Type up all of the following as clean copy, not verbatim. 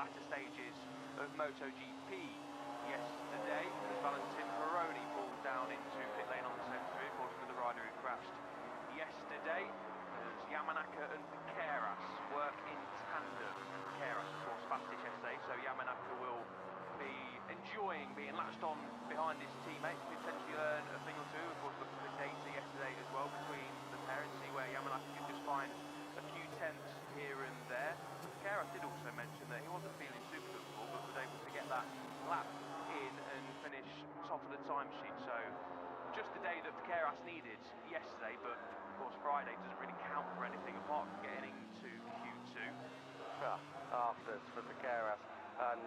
latter stages of MotoGP yesterday, as Valentin Peroni pulled down into pit lane on the secondary, of course, with the rider who crashed yesterday, as Yamanaka and Keras work in tandem. Keras, of course, fastest yesterday, so Yamanaka will be enjoying being latched on behind his teammate, potentially learn a thing or two. Of course, looked at the data yesterday as well between the pair and see where Yamanaka can just find a few tenths here and there. Keras did also mention that he wasn't feeling super comfortable, but was able to get that lap in and finish top of the timesheet. So just the day that Keras needed yesterday, but of course Friday doesn't really count for anything apart from getting into Q2. Afters for the Keras and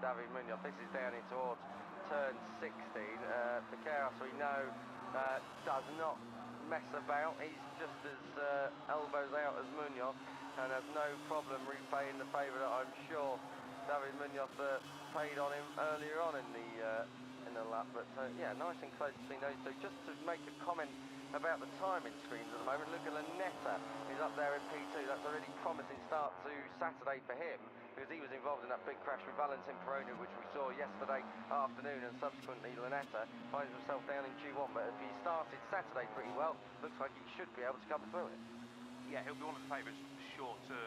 David Munoz. This is down in towards turn 16. Keras, we know, does not mess about. He's just as elbows out as Munoz and has no problem repaying the favour that I'm sure David Munoz paid on him earlier on in the lap. But yeah, nice and close between those two. Just to make a comment about the timing screens at the moment, look at Lanetta, who's up there in P2. That's a really promising start to Saturday for him, because he was involved in that big crash with Valentin Peroni, which we saw yesterday afternoon, and subsequently Lanetta finds himself down in Q1. But if he started Saturday pretty well, looks like he should be able to come through it. Yeah, he'll be one of the favourites for sure to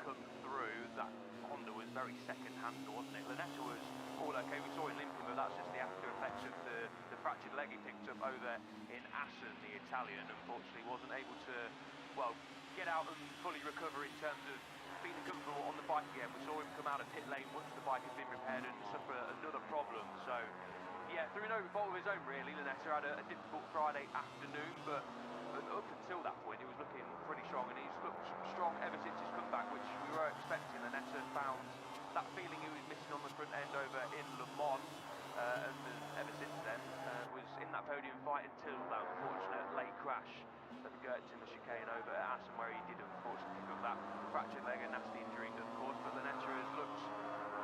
come through. That Honda was very second-hand, wasn't it? Lanetta was all okay, we saw him limping, but that's just the after effects of the fractured leg he picked up over in Assen, the Italian. Unfortunately wasn't able to, well, get out and fully recover in terms of feeling comfortable on the bike again. We saw him come out of pit lane once the bike had been repaired and suffer another problem. So yeah, through no fault of his own really, Lanetta had a difficult Friday afternoon, but up until that point he was looking pretty strong, and he's looked strong ever since his comeback, which we were expecting. Lanetta found that feeling he was missing on the front end over in Le Mans, and ever since then was in that podium fight until that unfortunate late crash that began in the chicane over at Assen, where he did unfortunately pick up that fractured leg, a nasty injury of course. But Lanetta has looked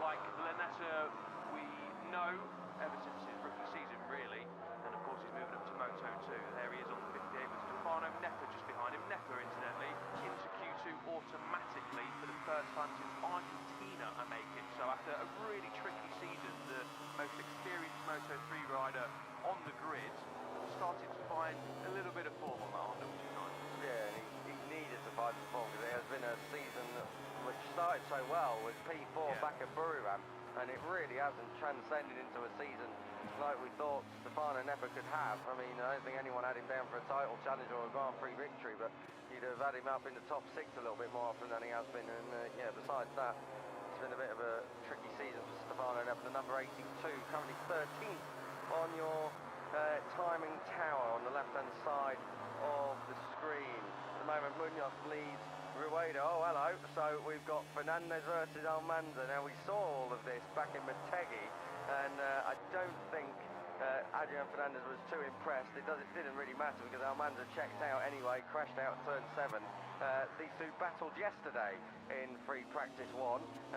like Lanetta we know ever since his rookie season really, and of course he's moving up to Moto2. There he is on 58 with Stefano Nepper just behind him. Nepper incidentally into Q2 automatically for the first time since Argentina, I make it. So after a really tricky season, the most experienced Moto3 rider on the grid started to find a little bit of form on that Honda, which is nice. Yeah, and he needed to find some form, because it has been a season which started so well with P4 back at Buriram, and it really hasn't transcended into a season like we thought Stefano Nepper could have. I mean, I don't think anyone had him down for a title challenge or a Grand Prix victory, but you'd have had him up in the top 6 a little bit more often than he has been. And yeah, besides that, it's been a bit of a tricky season for Stefano Nepper, the number 82, currently 13th on your timing tower on the left-hand side of the screen. At the moment, Munoz leads Rueda. Oh, hello. So we've got Fernandez versus Almanza. Now, we saw all of this back in Motegi, and I don't think Adrian Fernandez was too impressed. It didn't really matter, because Almanza checked out anyway, crashed out at turn 7. These two battled yesterday in free practice 1,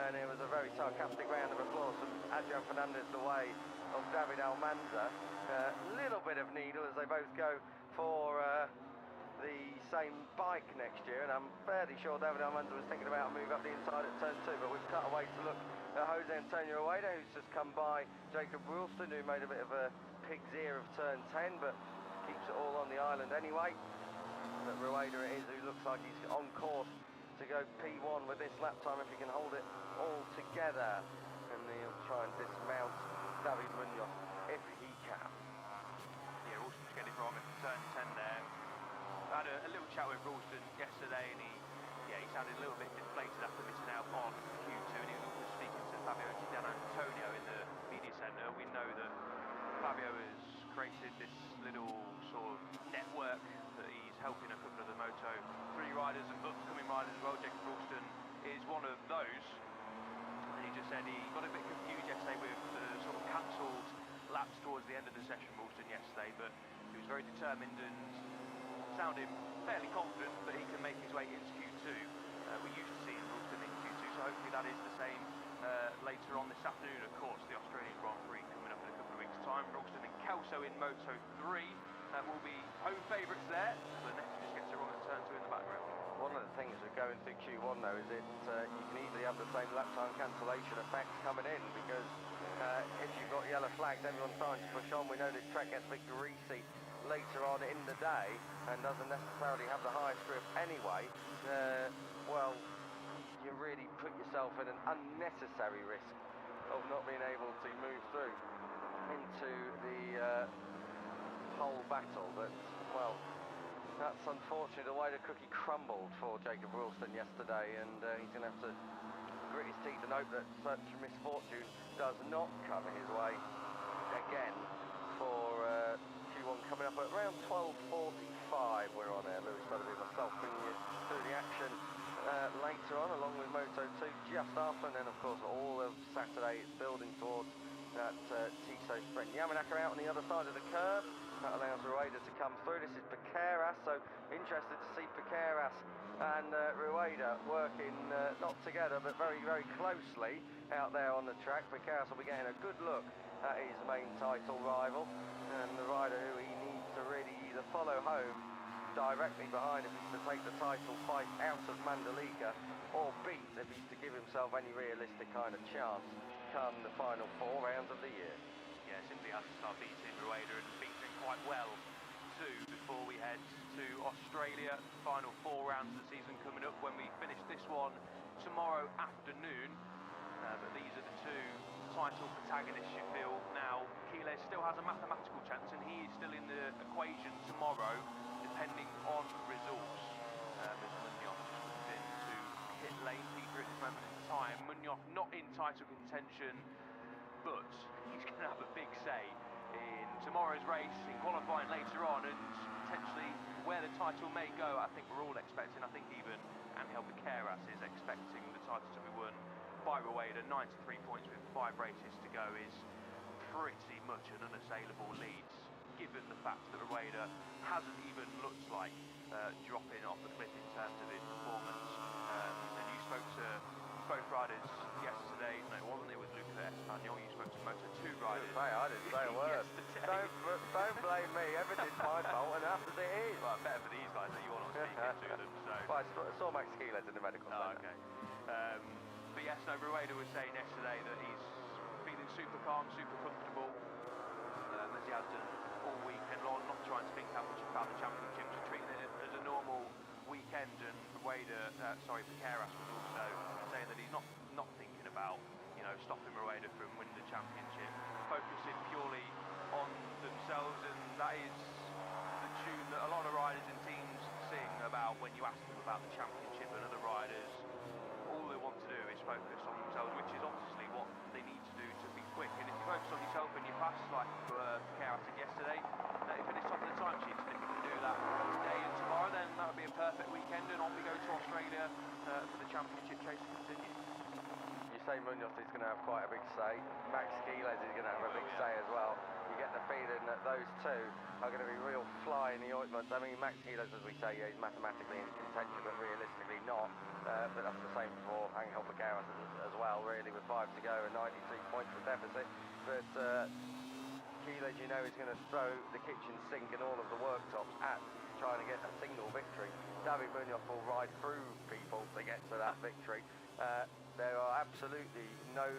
and it was a very sarcastic round of applause from Adrian Fernandez the way of David Almanza. Little bit of needle as they both go for the same bike next year, and I'm fairly sure David Almanza was thinking about a move up the inside at turn 2, but we've cut away to look at Jose Antonio Rueda, who's just come by Jacob Wilson, who made a bit of a pig's ear of turn 10, but keeps it all on the island anyway. But Rueda it is, who looks like he's on course to go P1 with this lap time if he can hold it all together, and he'll try and dismount David Munoz if he can. Yeah, Ralston's getting wrong at turn 10 there. I had a little chat with Ralston yesterday, and he sounded a little bit deflated after missing out on Q2, and he was speaking to Fabio Di Antonio in the media centre. We know that Fabio has created this little sort of network that he's helping a couple of the Moto3 riders and upcoming riders as well. Jacob Ralston is one of those, and he just said he got a bit confused yesterday with the sort of cancelled laps towards the end of the session, Ralston, yesterday, but he was very determined and sounded fairly confident that he can make his way into Q2. We're used to seeing Ralston in Q2, so hopefully that is the same later on this afternoon. Of course, the Australian Grand Prix coming up in a couple of weeks' time. Ralston and Kelso in Moto3 will be home favourites there. Lanetta just gets it wrong at turn 2 in the background. one of the things with going through Q1 though is you can easily have the same lap time cancellation effect coming in, because if you've got yellow flags, everyone's trying to push on. We know this track gets a bit greasy later on in the day and doesn't necessarily have the highest grip anyway. Well, you really put yourself in an unnecessary risk of not being able to move through into the whole battle. But, well, that's unfortunately the way the cookie crumbled for Jacob Wilson yesterday, and he's going to have to grit his teeth and hope that such misfortune does not come his way again for Q1 coming up at around 12:45. We're on there, Lewis Sotheby and myself, bringing you through the action later on, along with Moto2 just after, and then of course all of Saturday it's building towards that Tissot sprint. Yamanaka out on the other side of the curve. That allows Rueda to come through. This is Piqueras, so interested to see Piqueras and Rueda working not together but very, very closely out there on the track. Piqueras will be getting a good look at his main title rival, and the rider who he needs to really either follow home directly behind if he's to take the title fight out of Mandalika, or beat if he's to give himself any realistic kind of chance come the final 4 rounds of the year. Yeah, simply has to start beating Rueda, and beating him quite well too before we head to Australia. Final 4 rounds of the season coming up when we finish this one tomorrow afternoon. But these are the 2 title protagonists, you feel now. Quiles still has a mathematical chance, and he is still in the equation tomorrow, depending on results. As Munoz just looks into pit lane, Peter, at this moment in time. Munoz not in title contention, but he's going to have a big say in tomorrow's race, in qualifying later on, and potentially where the title may go. I think we're all expecting, I think even Angel Piqueras is expecting the title to be won by Rueda. 93 points with 5 races to go is pretty much an unassailable lead, given the fact that Rueda hasn't even looked like dropping off the cliff in terms of his performance. And you spoke to both riders yesterday. No, it wasn't. It was Luca Espanyol. You spoke to Moto2 riders. I didn't say a word. Don't blame me. Everything's my fault, and that's as it is. Well, better for these guys that you're not speaking to them. So. Well, I saw Max Quiles in the medical centre. Okay. But yes, no, Rueda was saying yesterday that he's feeling super calm, super comfortable, as he has done all weekend long, not trying to think how much about the championship, just treating it as a normal weekend. And Piqueras was also saying that he's not thinking about, you know, stopping Rueda from winning the championship, focusing purely on themselves, and that is the tune that a lot of riders and teams sing about when you ask them about the championship and other riders. All they want to do is focus on themselves, which is obviously what they need to do to be quick. And if you focus on yourself and you pass, like Piqueras did yesterday, that you finish top of the time sheets, and if you can do that today and tomorrow, then that would be a perfect weekend, and on we go to Australia for the championship chase to continue. You say Munoz is going to have quite a big say. Max Quiles is going to have a big say as well. You get the feeling that those 2 are going to be real fly in the ointment. I mean, Max Quiles, as we say, yeah, he's mathematically in contention, but realistically not. But that's the same for Angel Piqueras as well, really, with 5 to go and 93 points for deficit. But Quiles, you know, is going to throw the kitchen sink and all of the worktops at trying to get a single victory. David Munoz will ride through people to get to that victory. There are absolutely no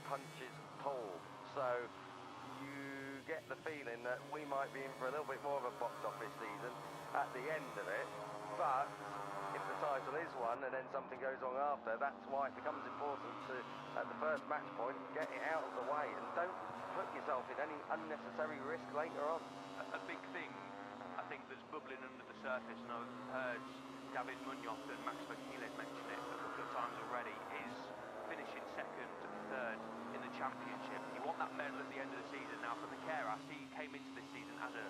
punches pulled. So you get the feeling that we might be in for a little bit more of a box office season at the end of it. But if the title is won and then something goes wrong after, that's why it becomes important to, at the first match point, get it out of the way and don't put yourself in any unnecessary risk later on. A big thing, I think, that's bubbling under the surface, and I've heard David Munoz and Max Quiles mention it a couple of times already, is finishing 2nd and 3rd in the championship. You want that medal at the end of the season. Now for Piqueras, he came into this season as a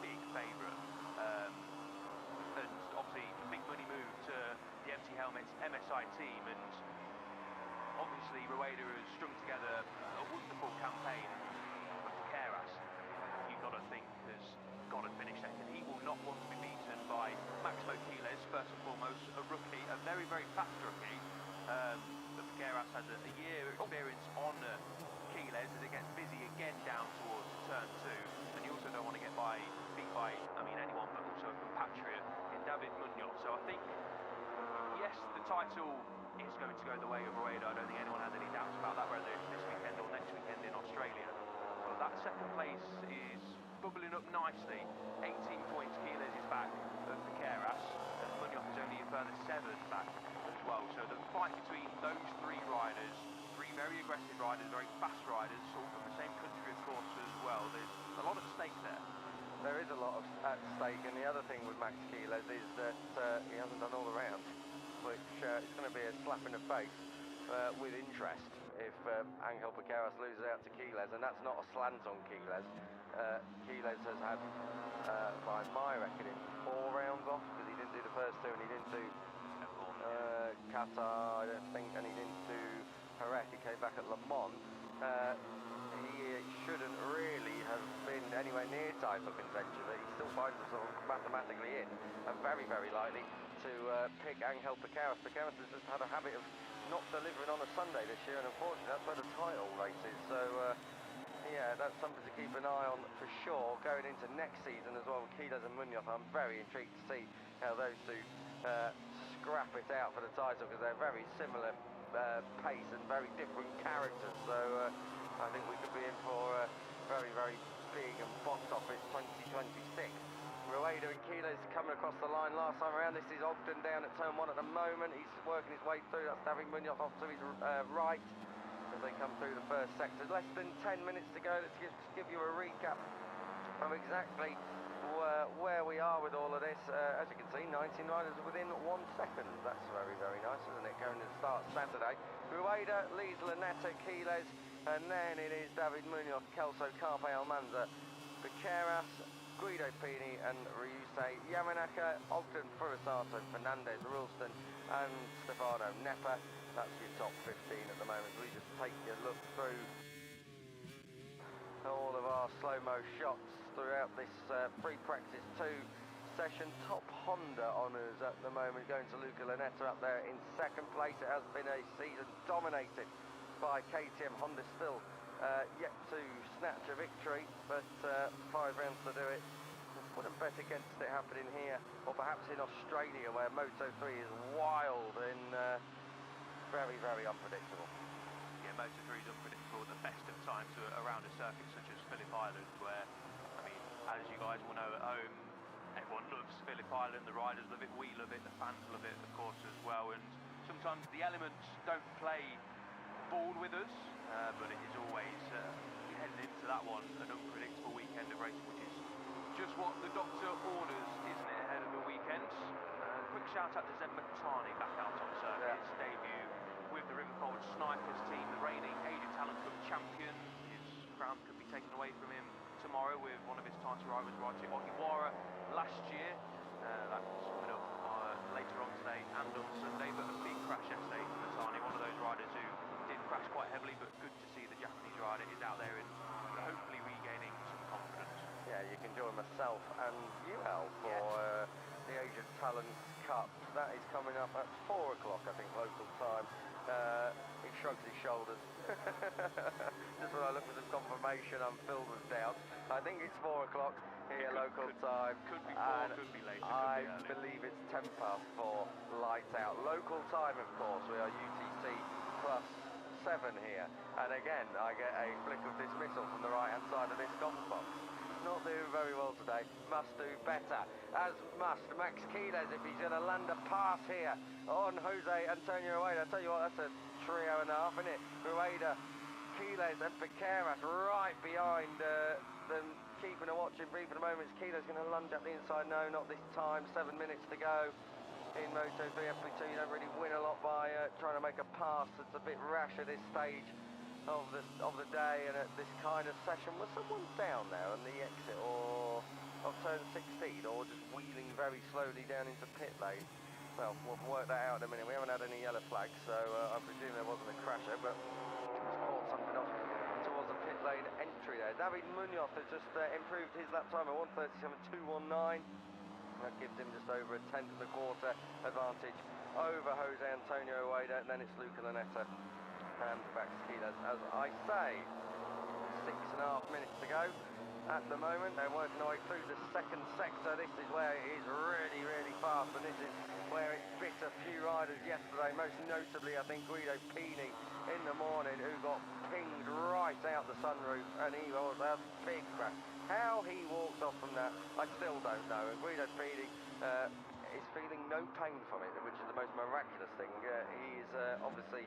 big favourite, and obviously a big money move to the MT Helmets MSI team, and obviously Rueda has strung together a wonderful campaign. But Piqueras, you've got to think, has got to finish 2nd. He will not want to be beaten by Max Quiles, first and foremost, a rookie, a very, very fast rookie. But Piqueras has a year experience on Quiles as it gets busy again down towards turn 2, and you also don't want to get beat by anyone, but also a compatriot in David Munoz. So I think Yes, the title is going to go the way of Rueda. I don't think anyone has any doubts about that, whether it's this weekend or next weekend in Australia. But that second place is bubbling up nicely. 18 points, Quiles is back at Piqueras, and Munoz is only a further 7 back as well. So the fight between those 3 riders, 3 very aggressive riders, very fast riders, all from the same country of course as well. There's a lot at stake there. There is a lot at stake, and the other thing with Max Quiles is that he hasn't done all the rounds, which is going to be a slap in the face with interest if Angel Piqueras loses out to Quiles, and that's not a slant on Quiles. Quiles has had, by my reckoning, 4 rounds off, because he didn't do the first 2 and he didn't do Qatar, I don't think, and he didn't do Jerez. He came back at Le Mans. He shouldn't really have been anywhere near title contention, but he still finds himself mathematically in, and very, very likely to pick Angel Piqueras. Piqueras has just had a habit of not delivering on a Sunday this year, and unfortunately that's where the title race is. So yeah, that's something to keep an eye on for sure going into next season as well with Quiles and Munoz. I'm very intrigued to see how those 2 scrap it out for the title, because they're very similar pace and very different characters. So I think we could be in for a very, very big and box office 2026. Rueda and Quiles coming across the line last time around. This is Ogden down at turn 1 at the moment. He's working his way through. That's David Munoz off to his right as they come through the first sector. Less than 10 minutes to go. Let's give you a recap of exactly where we are with all of this. As you can see, 19 riders within 1 second. That's very, very nice, isn't it? Going to start Saturday. Rueda leads Lanetta, Quiles, and then it is David Munoz, Kelso, Carpe Almanza, Piqueras, Guido Pini and Ryusei Yamanaka, Ogden, Furusato, Fernandez, Ralston and Stefano Nepa. That's your top 15 at the moment. We just take a look through all of our slow-mo shots throughout this pre-practice 2 session. Top Honda honours at the moment going to Luca Lanetta up there in 2nd place. It has been a season dominated by KTM. Honda still yet to snatch a victory, but 5 rounds to do it. Wouldn't bet against it happening here, or perhaps in Australia, where Moto3 is wild and very, very unpredictable. Yeah, Moto3 is unpredictable at the best of times around a circuit such as Phillip Island, where, I mean, as you guys will know at home, everyone loves Phillip Island, the riders love it, we love it, the fans love it, of course, as well, and sometimes the elements don't play ball with us, but it is always heading into that one an unpredictable weekend of racing, which is just what the doctor orders, isn't it, ahead of the weekend. Quick shout out to Zeb McTarney back out on circuit, his debut with the Riverfold Snipers team, the reigning Asian Talent Cup champion. His crown could be taken away from him tomorrow with one of his title rivals, Raichi Ogiwara, last year. That's coming up later on today and on Sunday, but a big crash yesterday for Matani, one of those riders who did crash quite heavily, but good to see the Japanese rider is out there and hopefully regaining some confidence. Yeah, you can join myself and UL for the Asian Talents Cup. That is coming up at 4 o'clock, I think, local time. He shrugs his shoulders. Just when I look for some confirmation, I'm filled with doubt. I think it's 4 o'clock here, local time. Could be 4, could be later. I believe it's 10 past 4, lights out. Local time, of course. We are UTC +7 here. And again, I get a flick of dismissal from the right-hand side of this comms box. Not doing very well today. Must do better. As must Max Quiles if he's going to land a pass here on Jose Antonio Rueda. I tell you what, that's a trio and a half, isn't it? Rueda, Quiles and Piqueras right behind them, keeping a watching brief at the moment. Quiles going to lunge up the inside. No, not this time. 7 minutes to go. In Moto3 FP2, you don't really win a lot by trying to make a pass. It's a bit rash at this stage of the day and at this kind of session. Was someone down there on the exit or of turn 16, or just wheeling very slowly down into pit lane? Well, we'll work that out in a minute. We haven't had any yellow flags, so I presume there wasn't a crasher, but it's caught something off towards the pit lane entry there. David Munoz has just improved his lap time at 1:37.219. That gives him just over a tenth of a quarter advantage over Jose Antonio Rueda, and then it's Luca Lanetta and Max Quiles. As I say, 6.5 minutes to go. At the moment, they're working their way through the second sector. This is where it is really, really fast, and this is where it bit a few riders yesterday, most notably, I think, Guido Pini in the morning, who got pinged right out the sunroof, and he was a big crash. How he walked off from that, I still don't know. And Guido Pini is feeling no pain from it, which is the most miraculous thing. He's obviously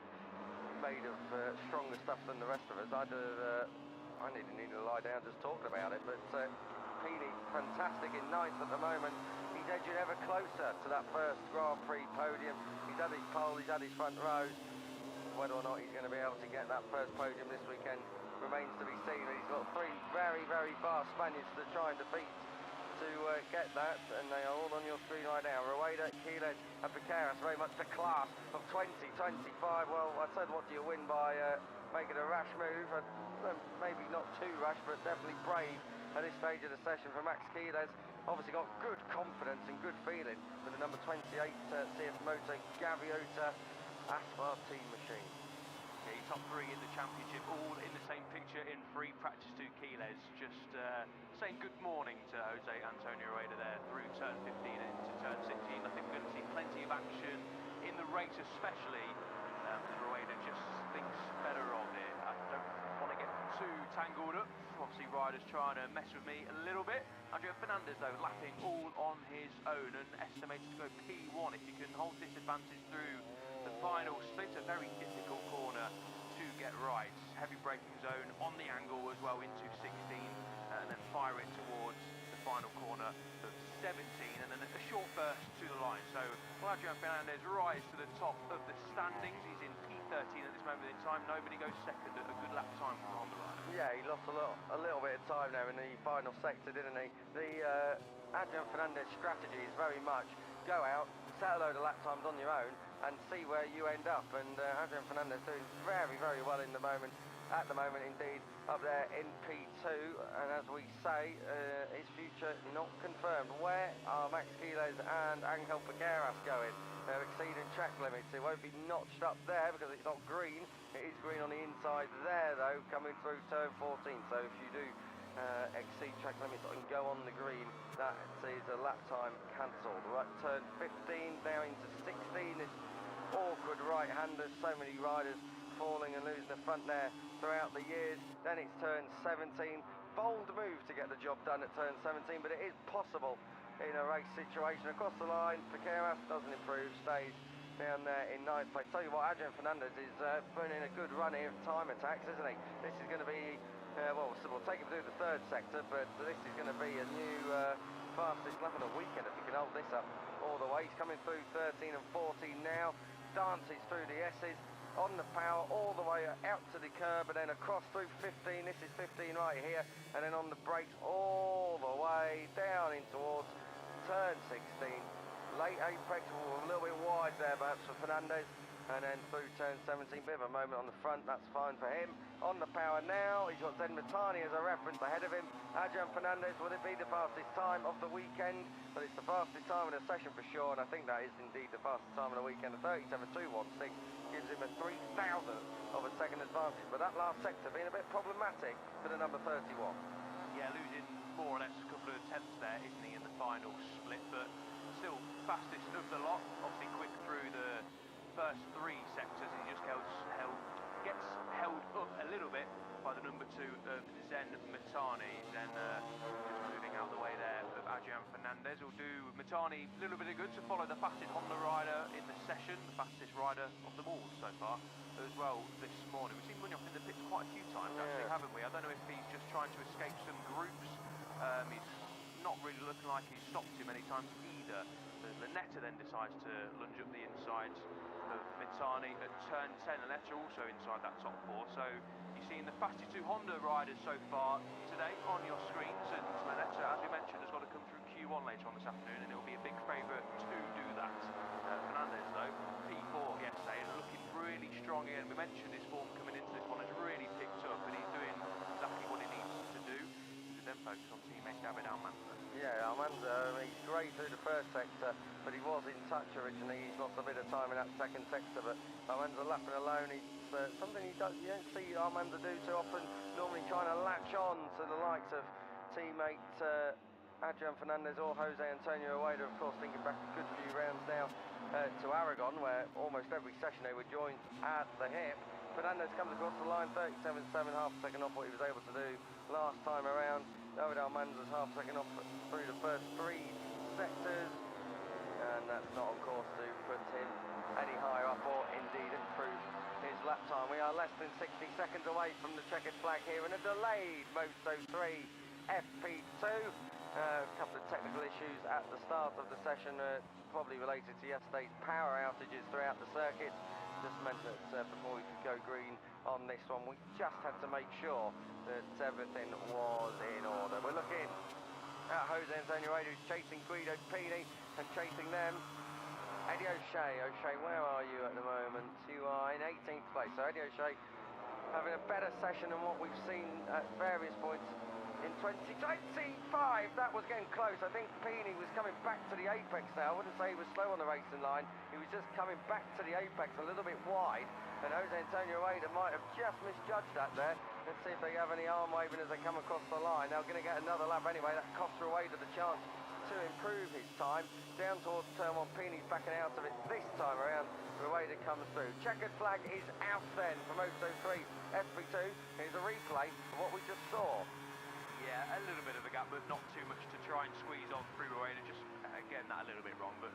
made of stronger stuff than the rest of us. I didn't need to lie down just talking about it, but Pini, fantastic in ninth at the moment. He's edging ever closer to that first Grand Prix podium. He's had his pole, he's had his front rows. Whether or not he's going to be able to get that first podium this weekend remains to be seen. He's got three very, very fast Spaniards to try and defeat to get that, and they are all on your screen right now. Rueda, Quiles and Piqueras, very much the class of 2025. Well, I said, what do you win by making a rash move? Maybe not too rash, but definitely brave at this stage of the session for Max Quiles. Obviously got good confidence and good feeling with the number 28 CF Moto Gaviota Asphalt team machine. Yeah, top three in the championship, all in the same picture in free practice to Quiles. Just saying good morning to Jose Antonio Rueda there through turn 15 and into turn 16. I think we're going to see plenty of action in the race, especially as Rueda just thinks better of it. I don't want to get too tangled up. Obviously, riders trying to mess with me a little bit. Adrian Fernandez, though, lapping all on his own and estimated to go P1 if he can hold this advantage through the final split. A very difficult corner to get right. Heavy braking zone on the angle as well into 16, and then fire it towards the final corner of 17, and then a short burst to the line. So Adrian Fernandez rise to the top of the standings. He's in P13 at this moment in time. Nobody goes second. A good lap time for the Honda rider. Yeah, he lost a little bit of time there in the final sector, didn't he? The Adrian Fernandez strategy is very much go out, set a load of lap times on your own, and see where you end up. And Adrian Fernandez doing very, very well in the moment. At the moment, indeed, up there in P2, and as we say, his future not confirmed. Where are Max Quiles and Angel Piqueras going? They're exceeding track limits. It won't be notched up there because it's not green. It is green on the inside there, though, coming through turn 14. So if you do exceed track limits and go on the green, that is a lap time cancelled. Right, turn 15 now into 16. This awkward right-handers, so many riders falling and losing the front there throughout the years. Then it's turn 17. Bold move to get the job done at turn 17, but it is possible in a race situation. Across the line, Piqueras doesn't improve, stays down there in ninth place. Tell you what, Adrian Fernandez is putting in a good run here of time attacks, isn't he? This is going to be, well, we'll take him through the third sector, but this is going to be a new fastest lap of the weekend if he can hold this up all the way. He's coming through 13 and 14 now, dances through the S's, on the power all the way out to the curb, and then across through 15. This is 15 right here, and then on the brakes all the way down in towards turn 16. Late apex, a little bit wide there perhaps for Fernandez, and then through turn 17. Bit of a moment on the front, that's fine for him. On the power now, he's got Zen Matani as a reference ahead of him. Adrian Fernandez, will it be the fastest time of the weekend? But it's the fastest time in the session for sure, and I think that is indeed the fastest time of the weekend. A 37.216 gives him a 3,000th of a second advantage, but that last sector being a bit problematic for the number 31. Yeah, losing more or less a couple of tenths there, isn't he, in the final split, but still fastest of the lot. Obviously quick through the first three sectors. He just gets held up a little bit by the number 2 of Zen Matani. Then just moving out the way there of Adrian Fernandez will do Matani a little bit of good to follow the fastest Honda rider in the session, the fastest rider of them all so far as well this morning. We've seen Munoz in the pits quite a few times actually, haven't we? I don't know if he's just trying to escape some groups. He's not really looking like he's stopped too many times either. Lanetta then decides to lunge up the insides of Matani at turn 10. Lanetta also inside that top 4. So you've seen the fastest 2 Honda riders so far today on your screens, and Lanetta, as we mentioned, has got to come through Q1 later on this afternoon, and it will be a big favourite to do that. Fernandez, though, P4 yesterday, looking really strong again. We mentioned his form coming into this one has really picked up, and he's doing exactly what he needs to do. To then focus on teammate David Almanza. Yeah, Almanza, he's great through the first sector, but he was in touch originally. He's lost a bit of time in that second sector, but Almanza lapping alone. He's something you don't see Armando do too often, normally trying to latch on to the likes of teammate Adrian Fernandez or Jose Antonio Ueda. Of course, thinking back a good few rounds now to Aragon, where almost every session they were joined at the hip. Fernandez comes across the line, 37.7, half a second off what he was able to do last time around. David Almanza's half a second off through the first 3 sectors, and that's not on course to put him any higher up or indeed improve his lap time. We are less than 60 seconds away from the checkered flag here in a delayed Moto3 FP2. A couple of technical issues at the start of the session, probably related to yesterday's power outages throughout the circuit. Just meant that before we could go green on this one, we just had to make sure that everything was in order. We're looking at Jose Antonio Ueda, who's chasing Guido Pini and chasing them. Eddie O'Shea. O'Shea, where are you at the moment? You are in 18th place. So Eddie O'Shea having a better session than what we've seen at various points in 2025. That was getting close. I think Pini was coming back to the apex now. I wouldn't say he was slow on the racing line. He was just coming back to the apex a little bit wide. And Jose Antonio Ueda might have just misjudged that there. Let's see if they have any arm waving as they come across the line. They're going to get another lap anyway. That costs Ueda the chance to improve his time. Down towards turn 1, Pini's backing out of it this time around. Ueda comes through. Checkered flag is out then for Moto3 FP2. Here's a replay of what we just saw. Yeah, a little bit of a gap, but not too much to try and squeeze on through Ueda. Just, again, that a little bit wrong, but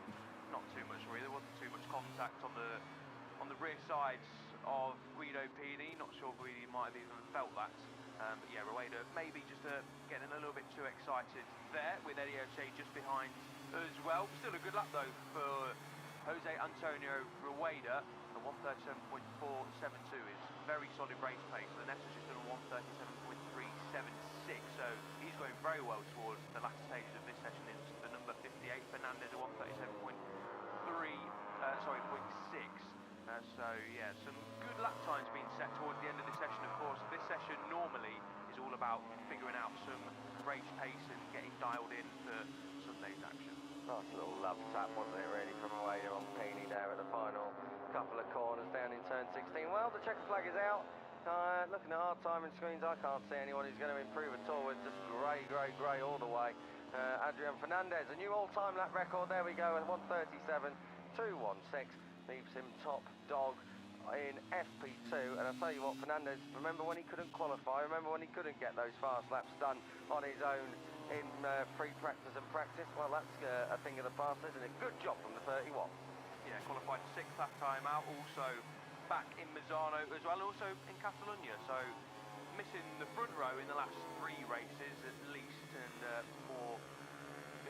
not too much really. There wasn't too much contact on the rear sides of Guido Pini. Not sure Guido might have even felt that. But yeah, Ueda maybe just getting a little bit too excited there, with Eddie O'Shea just behind as well. Still a good lap though for Jose Antonio Ueda. A 137.472 is very solid race pace. Lenetta's just done a 137.376, so he's going very well towards the latter stages of this session. It's the number 58, Fernandez, a 137.6. So yeah, some good lap times being set towards the end of the session. Of course, this session normally is all about figuring out some race pace and getting dialed in for Sunday's action. Nice little love tap, wasn't it, really, from Ueda on Pini there at the final couple of corners down in turn 16. Well, the checkered flag is out. Looking at our timing screens, I can't see anyone who's going to improve at all. It's just grey all the way. Adrian Fernandez, a new all-time lap record. There we go, 137.216. Leaves him top dog in FP2. And I'll tell you what, Fernandez, remember when he couldn't qualify? Remember when he couldn't get those fast laps done on his own in pre-practice and practice? Well, that's a thing of the past, isn't it? Good job from the 31. Yeah, qualified 6th last time out, also back in Misano as well, and also in Catalunya. So missing the front row in the last 3 races at least, and more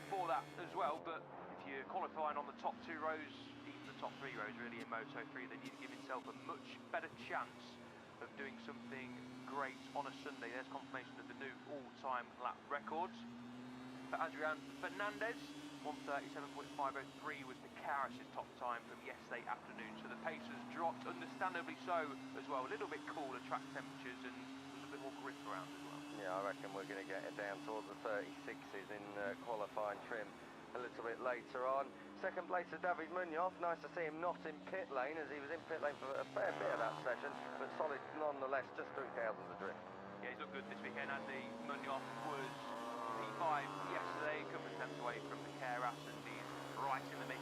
before that as well. But if you're qualifying on the top 2 rows, even the top 3 rows really in Moto3, then you give yourself a much better chance of doing something great on a Sunday. There's confirmation of the new all-time lap records. For Adrian Fernandez, 137.503 was the Karas's top time from yesterday afternoon. So the pace has dropped, understandably so as well. A little bit cooler track temperatures and a little bit more grip around as well. Yeah, I reckon we're going to get it down towards the 36s in qualifying trim a little bit later on. Second place is David Munoz. Nice to see him not in pit lane, as he was in pit lane for a fair bit of that session, but solid nonetheless, just through thousands adrift. Yeah, he's looked good this weekend. Andy Munoz was P5 yesterday, a couple of tenths away from the Keras, and he's right in the mix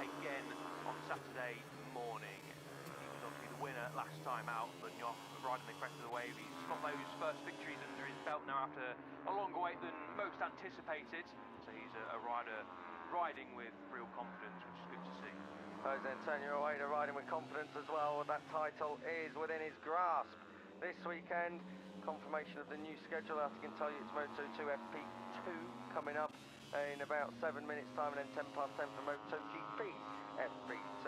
again on Saturday morning. He was obviously the winner last time out. Munoz riding the crest of the wave. He's got those first victories under his belt now after a longer wait than most anticipated. So he's a rider riding with real confidence, which is good to see. Jose Antonio Ueda riding with confidence as well. That title is within his grasp. This weekend, confirmation of the new schedule. I can tell you it's Moto2 FP2 coming up in about 7 minutes time, and then 10 past 10 for MotoGP FP2.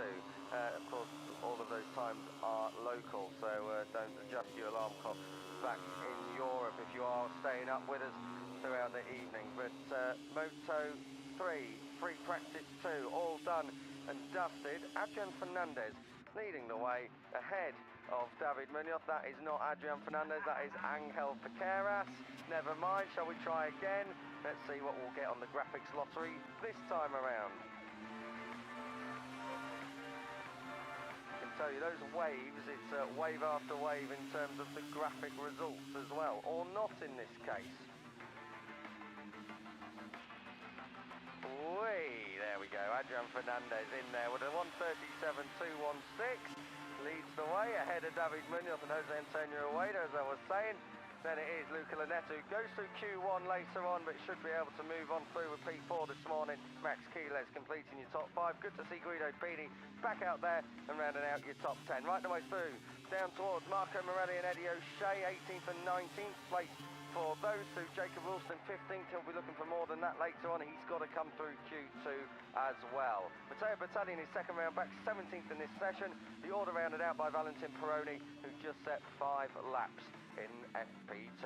Of course, all of those times are local, so don't adjust your alarm clock back in Europe if you are staying up with us throughout the evening. But Moto3 Free Practice 2 all done and dusted. Adrian Fernandez leading the way ahead of David Munoz. That is not Adrian Fernandez, that is Angel Piqueras. Never mind, shall we try again? Let's see what we'll get on the graphics lottery this time around. You can tell you, those waves, it's wave after wave in terms of the graphic results as well, or not in this case. Whee, there we go, Adrian Fernandez in there with a 1:37.216, leads the way ahead of David Munoz and Jose Antonio Ueda, as I was saying. Then it is Luca Lanetto, who goes through Q1 later on, but should be able to move on through with P4 this morning. Max Keeles completing your top 5. Good to see Guido Pini back out there and rounding out your top 10. Right the way through, down towards Marco Morelli and Eddie O'Shea, 18th and 19th place for those two. Jacob Wilson, 15th. He'll be looking for more than that later on. He's got to come through Q2 as well. Matteo Bertalli in his second round back, 17th in this session. The order rounded out by Valentin Peroni, who just set 5 laps in FP2.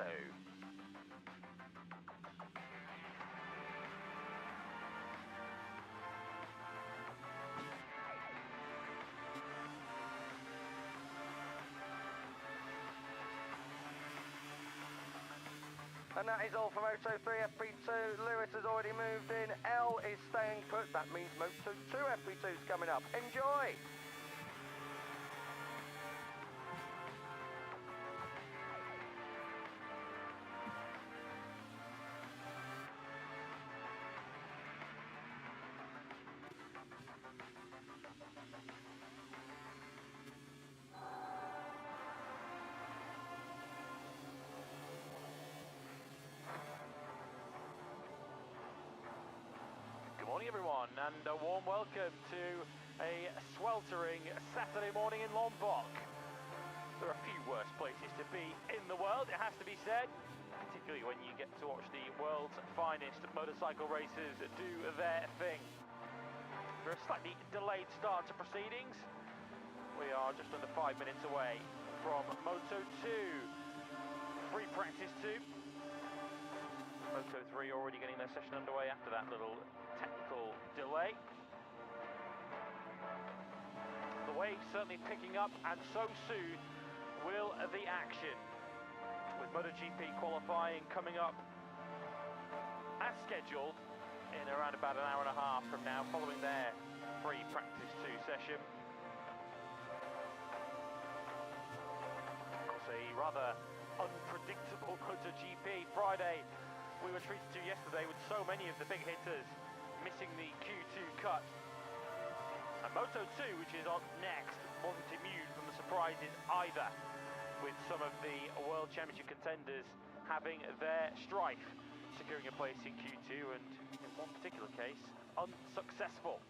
And that is all for Moto3 FP2. Lewis has already moved in. L is staying put. That means Moto2 FP2 is coming up. Enjoy! Good morning everyone, and a warm welcome to a sweltering Saturday morning in Lombok. There are a few worse places to be in the world, it has to be said, particularly when you get to watch the world's finest motorcycle racers do their thing. For a slightly delayed start to proceedings, we are just under 5 minutes away from Moto2 Free Practice 2. Moto3 already getting their session underway after that little technical delay. The wave's certainly picking up, and so soon will the action, with MotoGP qualifying coming up as scheduled in around about an hour and a half from now, following their Free Practice 2 session. Of course, a rather unpredictable MotoGP Friday we were treated to yesterday, with so many of the big hitters missing the Q2 cut. And Moto2, which is on next, wasn't immune from the surprises either, with some of the World Championship contenders having their strife, securing a place in Q2, and in one particular case, unsuccessful.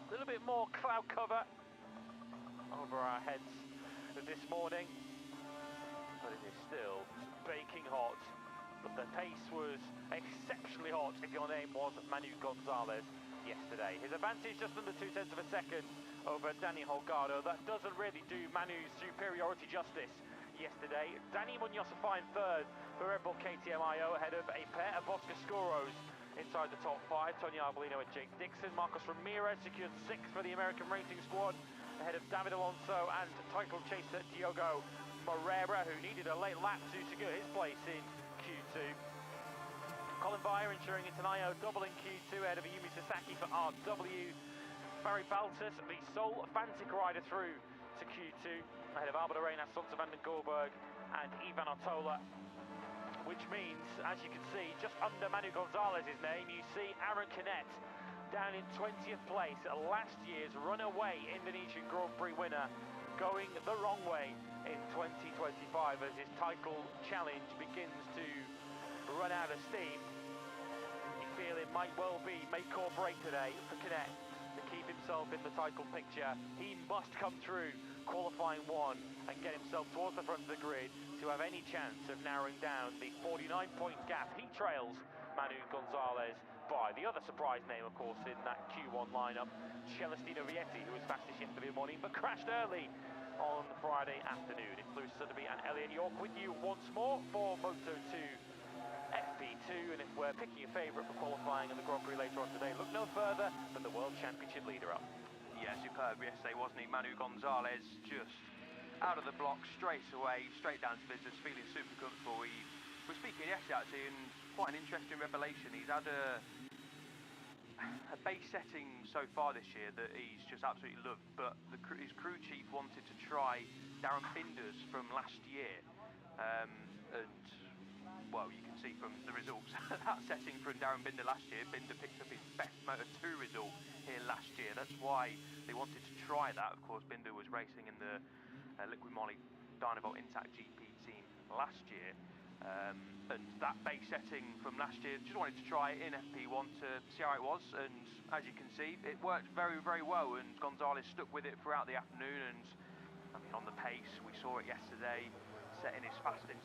A little bit more cloud cover over our heads this morning, but it is still baking hot. But the pace was exceptionally hot if your name was Manu Gonzalez yesterday. His advantage just under 0.2 of a second over Danny Holgado. That doesn't really do Manu's superiority justice yesterday. Danny Munoz a fine third for Red Bull KTM IO, ahead of a pair of Boscoscuros inside the top 5. Tony Arbolino and Jake Dixon. Marcos Ramirez secured 6th for the American Racing Squad, ahead of David Alonso and title chaser Diogo Moreira, who needed a late lap to secure his place in Q2. Colin Vire ensuring it's an IO double in Q2, ahead of Ayumi Sasaki for RW. Barry Baltus, the sole Fantic rider through to Q2, ahead of Albert Arenas, Sons of Vanden Gorberg and Ivan Otola. Which means, as you can see, just under Manu Gonzalez's name, you see Aaron Canet down in 20th place, last year's runaway Indonesian Grand Prix winner, going the wrong way in 2025 as his title challenge begins to run out of steam. You feel it might well be make or break today for Canet to keep himself in the title picture. He must come through qualifying 1 and get himself towards the front of the grid to have any chance of narrowing down the 49-point gap he trails Manu Gonzalez by. The other surprise name, of course, in that Q1 lineup, Celestino Vietti, who was fastest yesterday morning but crashed early on Friday afternoon. It's Lewis Sotheby and Elliot York with you once more for Moto2 FP2, and if we're picking a favourite for qualifying in the Grand Prix later on today, look no further than the World Championship leader-up. Yeah, superb yesterday, wasn't he? Manu Gonzalez just out of the block, straight away, straight down to business, feeling super comfortable. We were speaking yesterday actually, and quite an interesting revelation. He's had a a base setting so far this year that he's just absolutely loved, but his crew chief wanted to try Darren Binder's from last year, and well, you can see from the results that setting from Darren Binder last year, Binder picked up his best Moto2 result here last year. That's why they wanted to try that. Of course, Binder was racing in the Liquid Moly Dynavolt Intact GP team last year, and that base setting from last year, just wanted to try it in FP1 to see how it was, and as you can see, it worked very, very well, and Gonzalez stuck with it throughout the afternoon, and I mean, on the pace, we saw it yesterday, setting his fastest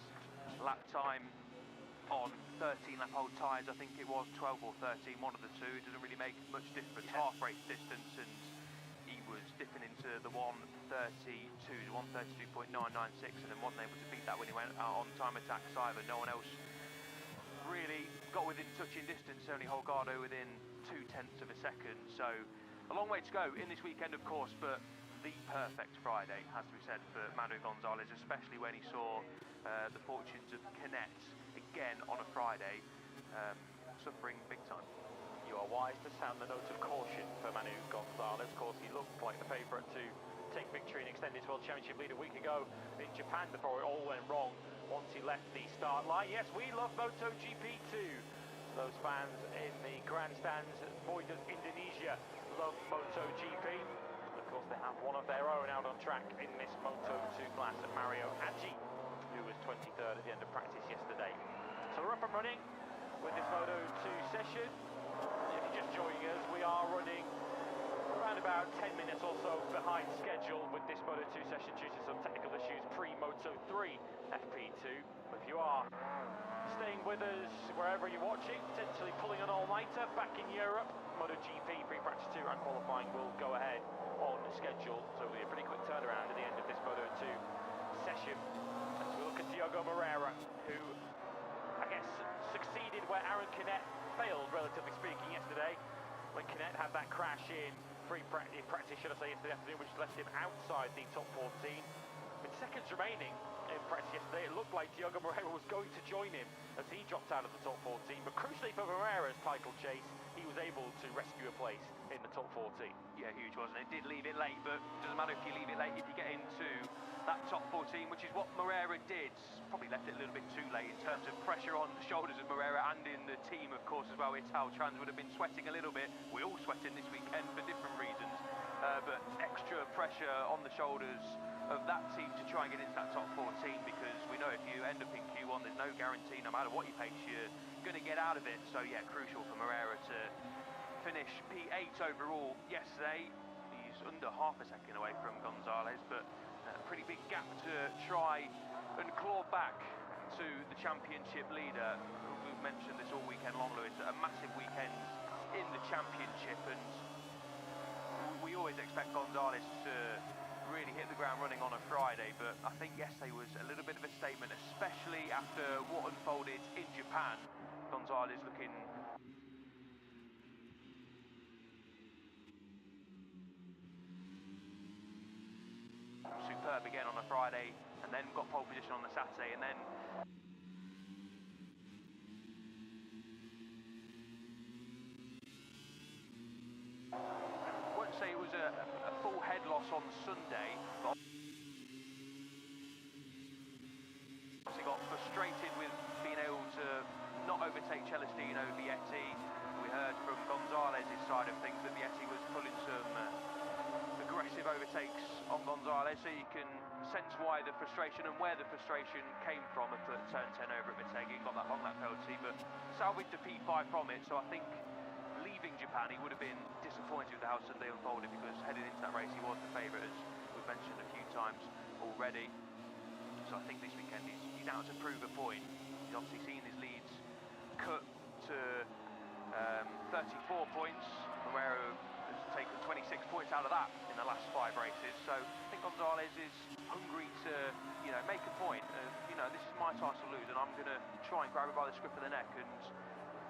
lap time on 13 lap old tyres, I think it was 12 or 13, one of the two. It doesn't really make much difference, half race distance, and he was dipping into the 132, 132.996, and then wasn't able to beat that when he went out on time attacks either. No one else really got within touching distance, only Holgado within 0.2 of a second, so a long way to go in this weekend, of course, but the perfect Friday, has to be said, for Manu Gonzalez, especially when he saw the fortunes of Canet again on a Friday, suffering big time. You are wise to sound the note of caution for Manu Gonzalez. Of course, he looked like the favourite to take victory and extend his World Championship lead a week ago in Japan before it all went wrong once he left the start line. Yes, we love MotoGP too. Those fans in the grandstands, boy does Indonesia love MotoGP. Of course, they have one of their own out on track in this Moto2 class, Mario Aggi, who was 23rd at the end of practice yesterday. So we're up and running with this Moto2 session. If you're just joining us, we are running around about 10 minutes or so behind schedule with this Moto2 session due to some technical issues pre-Moto3 FP2. But if you are staying with us wherever you're watching, potentially pulling an all-nighter back in Europe, MotoGP Practice 2 and qualifying will go ahead on schedule, so it'll be a pretty quick turnaround at the end of this Moto2 session. As we look at Diogo Moreira, who I guess succeeded where Aaron Canet failed, relatively speaking, yesterday, when Canet had that crash in practice, should I say, yesterday afternoon, which left him outside the top 14. With seconds remaining in practice yesterday, it looked like Diogo Moreira was going to join him as he dropped out of the top 14, but crucially for Moreira's title chase, he was able to rescue a place in the top 14. Yeah, huge, wasn't it? Did leave it late, but doesn't matter if you leave it late if you get into that top 14, which is what Moreira did. Probably left it a little bit too late in terms of pressure on the shoulders of Moreira and in the team, of course, as well. Ital Trans would have been sweating a little bit. We're all sweating this weekend for different reasons, but extra pressure on the shoulders of that team to try and get into that top 14, because we know if you end up in Q1, there's no guarantee, no matter what you pace, you're going to get out of it. So yeah, crucial for Moreira to finish P8 overall yesterday. He's under half a second away from Gonzalez, but a pretty big gap to try and claw back to the championship leader. We've mentioned this all weekend long, Lewis, a massive weekend in the championship, and we always expect Gonzalez to really hit the ground running on a Friday, but I think yesterday was a little bit of a statement, especially after what unfolded in Japan. Gonzalez looking superb again on a Friday, and then got pole position on the Saturday, and then I won't say it was a full head loss on Sunday, but obviously got frustrated with being able to not overtake Celestino Vietti. We heard from Gonzalez's side of things that Vietti was pulling some aggressive overtakes on Gonzalez, so you can sense why the frustration and where the frustration came from at turn 10 over at Motegi. Got that long lap penalty, but salvaged a P5 from it, so I think leaving Japan he would have been disappointed with how Sunday unfolded, because heading into that race he was the favourite, as we've mentioned a few times already. So I think this weekend he's out to prove a point. He's obviously seen his leads cut to 34 points. Moreira has taken 26 points out of that in the last 5 races, so I think Gonzalez is hungry to, you know, make a point. You know, this is my task to lose, and I'm going to try and grab it by the scruff of the neck, and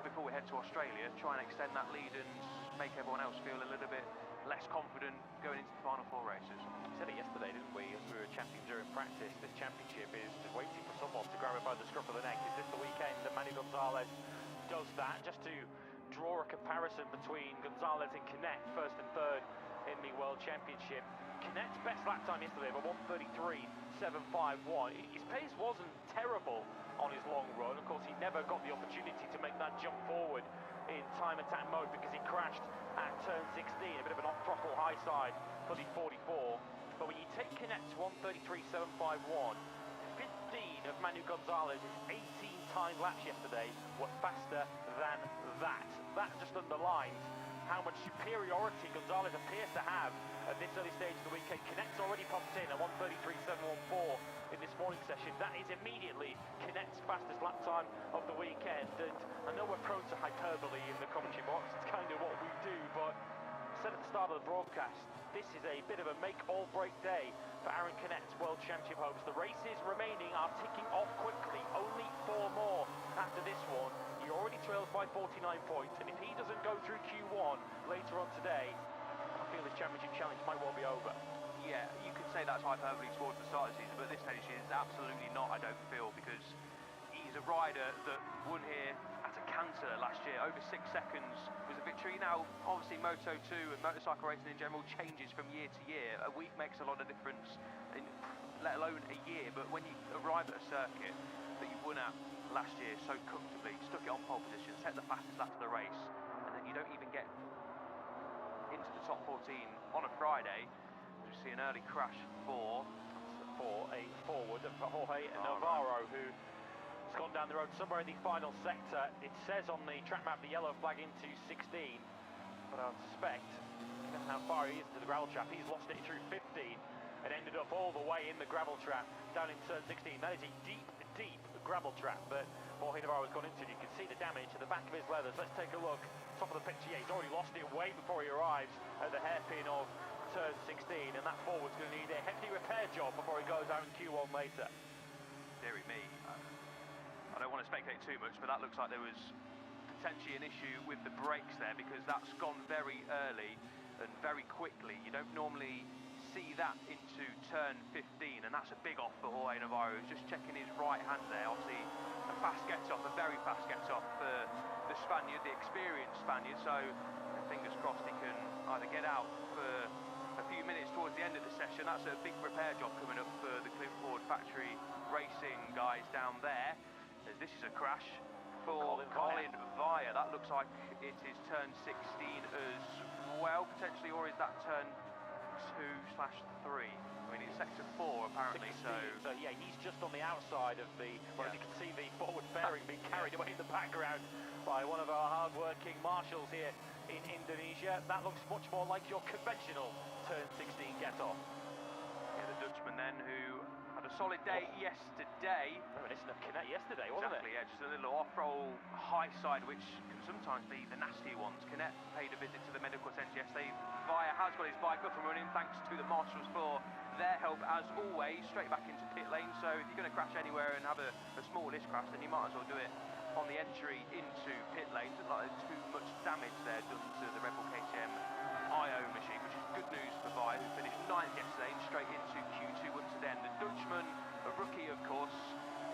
before we head to Australia, try and extend that lead and make everyone else feel a little bit less confident going into the final 4 races. We said it yesterday, didn't we, as we were chatting during practice. This championship is just waiting for someone to grab it by the scruff of the neck. Is this the weekend that Manu Gonzalez does that, just to draw a comparison between Gonzalez and Canet, first and third in the World Championship. Canet's best lap time yesterday of a 1:33.751. His pace wasn't terrible on his long run. Of course, he never got the opportunity to make that jump forward in time attack mode because he crashed at turn 16, a bit of an off-throttle high side for the 44. But when you take Canet's 1:33.751, 15 of Manu Gonzalez's 18 timed laps yesterday were faster than that. That just underlines how much superiority Gonzalez appears to have at this early stage of the weekend. Canet's already pumped in at 1:33.714 in this morning session. That is immediately Canet's fastest lap time of the weekend. And I know we're prone to hyperbole in the commentary box. It's kind of what we do, but I said at the start of the broadcast, this is a bit of a make-or-break day for Aaron Canet's World Championship hopes. The races remaining are ticking off quickly. Only 4 more after this one. He already trails by 49 points, and if he doesn't go through Q1 later on today, I feel his championship challenge might well be over. Yeah, you could say that's hyperbole towards the start of the season, but at this stage it's absolutely not, I don't feel, because he's a rider that won here at a canter last year. Over 6 seconds was a victory. Now, obviously Moto2 and motorcycle racing in general changes from year to year. A week makes a lot of difference, let alone a year, but when you arrive at a circuit that you won at last year so comfortably, stuck it on pole position, set the fastest lap of the race, and then you don't even get into the top 14 on a Friday. We see an early crash for a forward of Jorge Navarro, who has gone down the road somewhere in the final sector. It says on the track map the yellow flag into 16, but I suspect, given how far he is into the gravel trap, he's lost it through 15 and ended up all the way in the gravel trap down in turn 16. That is a deep gravel trap that Jorge Navarro has gone into. You can see the damage to the back of his leathers. Let's take a look. Top of the picture, yeah, he's already lost it way before he arrives at the hairpin of turn 16, and that forward's going to need a hefty repair job before he goes out in Q1 later. Deary me. I don't want to speculate too much, but that looks like there was potentially an issue with the brakes there, because that's gone very early and very quickly. You don't normally see that into turn 15, and that's a big off for Jorge Navarro. He's just checking his right hand there. Obviously a fast get-off, a very fast get-off for the Spaniard, the experienced Spaniard, so fingers crossed he can either get out for a few minutes towards the end of the session. That's a big repair job coming up for the Clipboard Factory Racing guys down there, as this is a crash for Colin Vaya. That looks like it is turn 16 as well, potentially, or is that turn 2/3? I mean, it's sector 4 apparently, 16, so yeah, he's just on the outside of the, well, as you can see the forward fairing being carried away in the background by one of our hard-working marshals here in Indonesia. That looks much more like your conventional turn 16 get-off. Yeah, the Dutchman then, who had a solid day yesterday. Reminiscent of Canet yesterday, wasn't Exactly, it? yeah, just a little off-roll high side, which can sometimes be the nastier ones. Canet paid a visit to the medical centre yesterday. Vaya has got his bike up and running, thanks to the marshals for their help as always. Straight back into pit lane, so if you're going to crash anywhere and have a smallish crash, then you might as well do it on the entry into pit lane. Doesn't like too much damage there done to the Red Bull KTM IO machine, which is good news for Vaya, who finished 9th yesterday and straight into Q2 once again. The Dutchman, a rookie of course,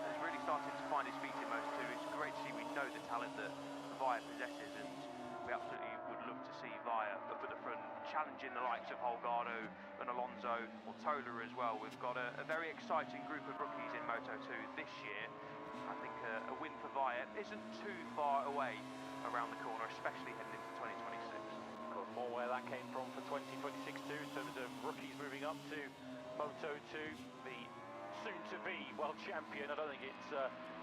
is really starting to find his feet in Moto2. It's great to see. We know the talent that Vaya possesses, and we absolutely would love to see Vaya up at the front, challenging the likes of Holgado and Alonso, or Tola as well. We've got a very exciting group of rookies in Moto2 this year. I think a win for Vaya isn't too far away around the corner, especially heading into 2026. Of course, more where that came from for 2026 too, in terms of rookies moving up to Moto2, the soon-to-be world champion. I don't think it's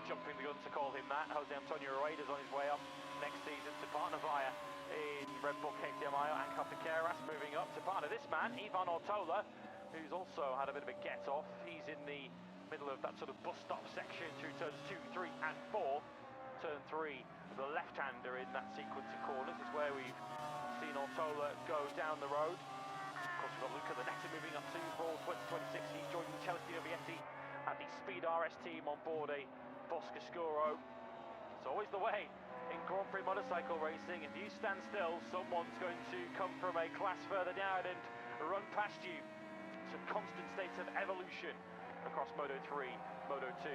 jumping the gun to call him that. Jose Antonio Rueda's on his way up next season to partner Vaya in Red Bull KTM IO, and Carpiqueras moving up to partner this man, Ivan Ortola, who's also had a bit of a get-off. He's in the middle of that sort of bus stop section through turns 2, 3 and 4. Turn 3, the left-hander in that sequence of corners is where we've seen Ortola go down the road. Of course, we've got Luca Lunetta moving up to for 2026. He's joining Celestino Vietti and the Speed RS team on board a Boscoscuro. It's always the way in Grand Prix motorcycle racing. If you stand still, someone's going to come from a class further down and run past you. It's a constant state of evolution across Moto3, Moto2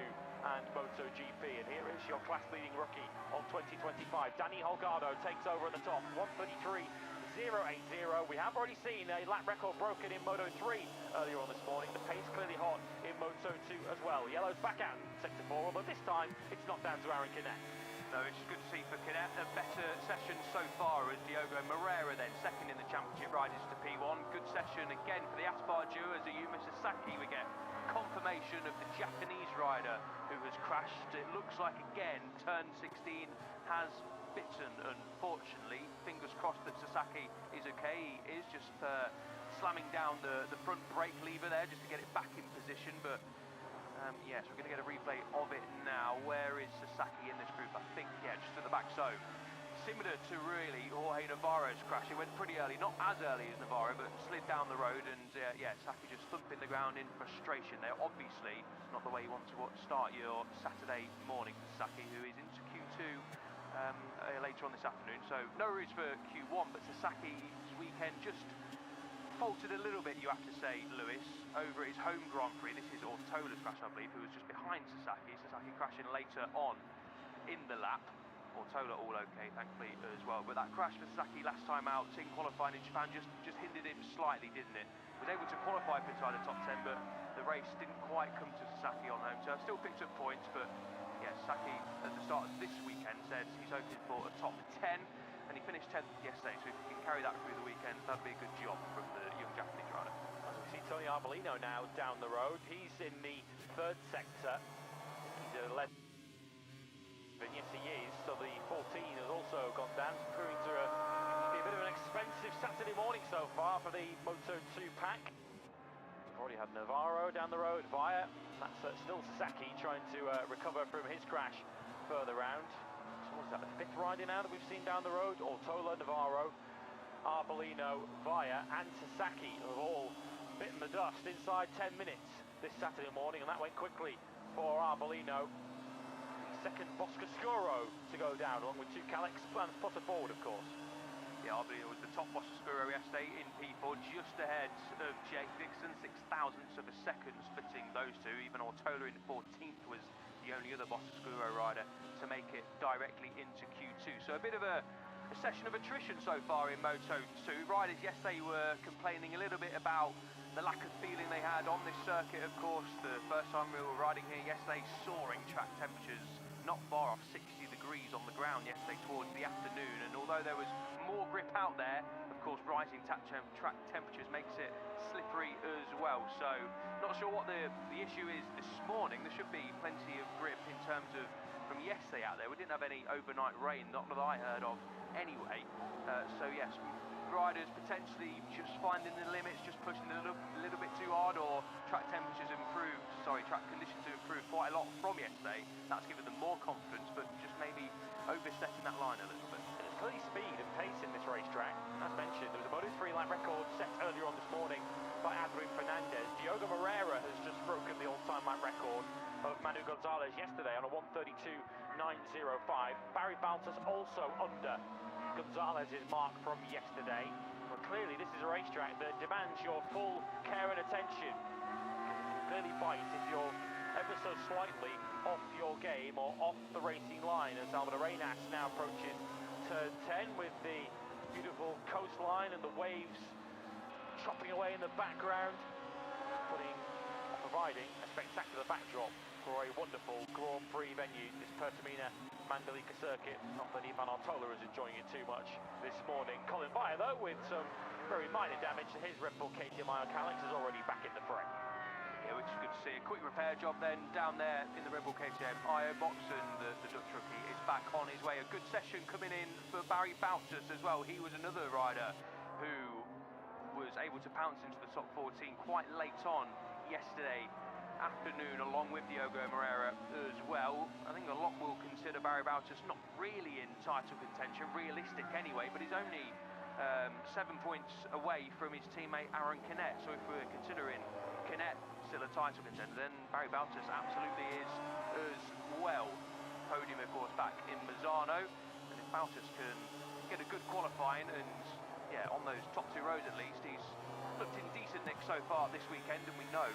and MotoGP. And here is your class-leading rookie on 2025. Danny Holgado takes over at the top, 1:33.080. We have already seen a lap record broken in Moto3 earlier on this morning. The pace clearly hot in Moto2 as well. Yellow's back out in sector 4, although this time it's not down to Aaron Canet. No, it's good to see for Canet. A better session so far as Diogo Moreira then second in the championship rides to P1. Good session again for the Aspar duo as Ayumu Sasaki. We get confirmation of the Japanese rider who has crashed. It looks like again turn 16 has bitten, unfortunately. Fingers crossed that Sasaki is okay. He is just slamming down the front brake lever there just to get it back in position, but yes, we're going to get a replay of it now. Where is Sasaki in this group? I think, yeah, just at the back. So, similar to really Jorge Navarro's crash. It went pretty early, not as early as Navarro, but slid down the road, and yeah, Sasaki just thumping the ground in frustration there. Obviously, not the way you want to start your Saturday morning for Sasaki, who is into Q2 later on this afternoon. So, no worries for Q1, but Sasaki's weekend just faltered a little bit, you have to say, Lewis, over his home Grand Prix. This is Ortola's crash, I believe, who was just behind Sasaki. Sasaki crashing later on in the lap. Ortola all okay, thankfully, as well. But that crash for Sasaki last time out, in qualifying in Japan, just hindered him slightly, didn't it? Was able to qualify for inside the top 10, but the race didn't quite come to Sasaki on home turf. Still picked up points, but yeah, Sasaki at the start of this weekend says he's hoping for a top 10. And he finished 10th yesterday, so if he can carry that through the weekend, that'd be a good job from the young Japanese rider. As we see Tony Arbolino now down the road, he's in the third sector. He's led, and yes he is, so the 14 has also gone down, proving to be a bit of an expensive Saturday morning so far for the Moto2 pack. We've already had Navarro down the road, Via, that's still Sasaki trying to recover from his crash further round. Was that the fifth rider now that we've seen down the road? Ortola, Navarro, Arbolino, Via and Sasaki have all bitten the dust inside 10 minutes this Saturday morning, and that went quickly for Arbolino. The second Boscoscuro to go down, along with two Calix and Potter forward, of course. Yeah, Arbolino was the top Boscoscuro yesterday in P4, just ahead of Jake Dixon, 6,000ths of a second splitting those two. Even Ortola in 14th was the only other Boscoscuro rider to make it directly into Q2. So a bit of a session of attrition so far in Moto2. Riders yesterday were complaining a little bit about the lack of feeling they had on this circuit, of course. The first time we were riding here yesterday, soaring track temperatures, not far off 60 degrees on the ground yesterday towards the afternoon. And although there was more grip out there, of course, rising track temperatures makes it slippery as well. So not sure what the issue is this morning. There should be plenty of grip in terms of from yesterday out there. We didn't have any overnight rain, not that I heard of anyway. So yes, riders potentially just finding the limits, just pushing a little bit too hard, or track conditions have improved quite a lot from yesterday. That's given them more confidence, but just maybe overstepping that line a little bit. And it's clearly speed and pace in this racetrack. As mentioned, there was a Moto3 lap record set earlier on this morning by Adrian Fernandez. Diogo Moreira has just broken the all-time lap record of Manu Gonzalez yesterday on a 1:32.905. Barry Baltus also under Gonzalez's mark from yesterday. But clearly this is a racetrack that demands your full care and attention. Clearly bite if you're ever so slightly off your game or off the racing line, as Alvaro Arenas now approaches turn 10 with the beautiful coastline and the waves chopping away in the background, providing a spectacular backdrop for a wonderful Grand Prix venue, this Pertamina Mandalika circuit. Not that Ivan Ortola is enjoying it too much this morning. Colin Via, though, with some very minor damage to his Red Bull KTM Calix, is already back in the fray. Yeah, which is good to see. A quick repair job then down there in the Red Bull KTM IO box, and the Dutch rookie is back on his way. A good session coming in for Barry Baltus as well. He was another rider who was able to pounce into the top 14 quite late on yesterday afternoon, along with Diogo Moreira as well. I think a lot will consider Barry Baltus not really in title contention, realistic anyway, but he's only 7 points away from his teammate Aaron Canet. So if we're considering Canet still a title contender, then Barry Baltus absolutely is as well. Podium, of course, back in Misano, and if Baltus can get a good qualifying and yeah, on those top two rows at least, he's looked in decent nick so far this weekend, and we know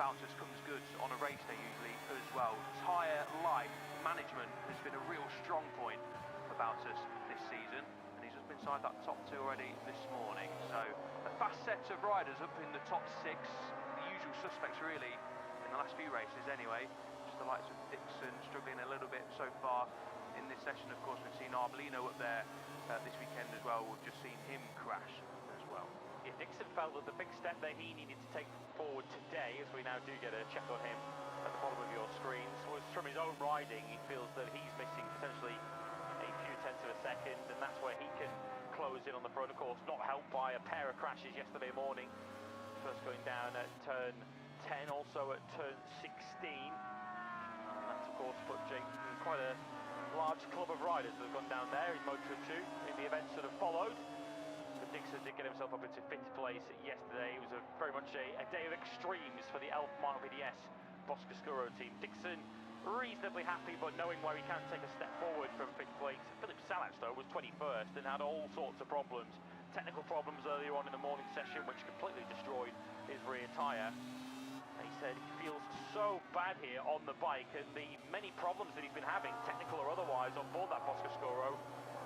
Boutus comes good on a race day usually as well. Tyre life management has been a real strong point for Boutus this season, and he's just been inside that top 2 already this morning. So a fast set of riders up in the top 6, the usual suspects really in the last few races anyway. Just the likes of Dixon struggling a little bit so far in this session. Of course, we've seen Arbolino up there this weekend as well. We've just seen him crash as well. Yeah, Dixon felt that the big step that he needed to take forward today, as we now do get a check on him at the bottom of your screens, was from his own riding. He feels that he's missing potentially a few tenths of a second, and that's where he can close in on the front. Of course, not helped by a pair of crashes yesterday morning. First going down at turn 10, also at turn 16. And that's, of course, put Jake in quite a large club of riders that have gone down there in Moto2 in the events that have followed. But Dixon did get himself up into 5th place yesterday. It was very much a day of extremes for the Elf Mark VDS Boscoscuro team. Dixon reasonably happy, but knowing where he can take a step forward from 5th place. Philip Salac, though, was 21st and had all sorts of problems. Technical problems earlier on in the morning session, which completely destroyed his rear tyre. He said he feels so bad here on the bike, and the many problems that he's been having, technical or otherwise, on board that Boscoscuro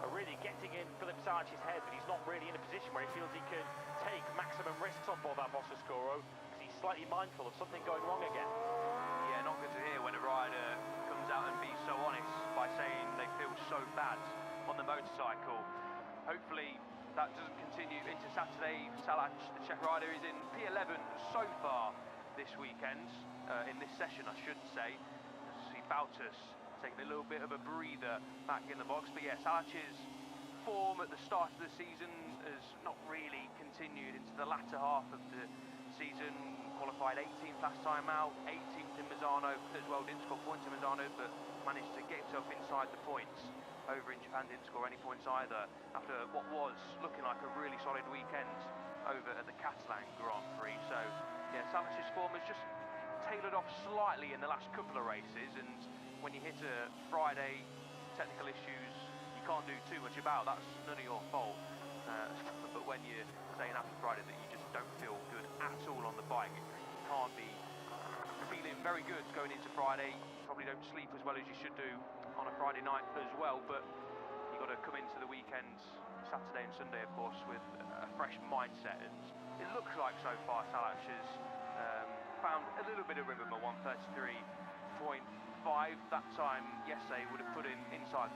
are really getting in Philip Salac's head that he's not really in a position where he feels he can take maximum risks on board that Boscoscuro, because he's slightly mindful of something going wrong again. Yeah, not good to hear when a rider comes out and be so honest by saying they feel so bad on the motorcycle. Hopefully that doesn't continue into Saturday. Salac, the Czech rider, is in P11 so far this weekend, in this session I should say. See Boutus taking a little bit of a breather back in the box, but yeah, Salac's form at the start of the season has not really continued into the latter half of the season. Qualified 18th last time out, 18th in Misano as well, didn't score points in Misano, but managed to get himself inside the points. Over in Japan, didn't score any points either, after what was looking like a really solid weekend over at the Catalan Grand Prix. So yeah, Salac's form has just tailored off slightly in the last couple of races, and when you hit a Friday, technical issues you can't do too much about. That's none of your fault. But when you're saying after Friday that you just don't feel good at all on the bike, you can't be feeling very good going into Friday. You probably don't sleep as well as you should do on a Friday night as well, but you've got to come into the weekend, Saturday and Sunday of course, with a fresh mindset, and it looks like so far Salac has found a little bit of rhythm at 1:33.5. That time yesterday would have put him inside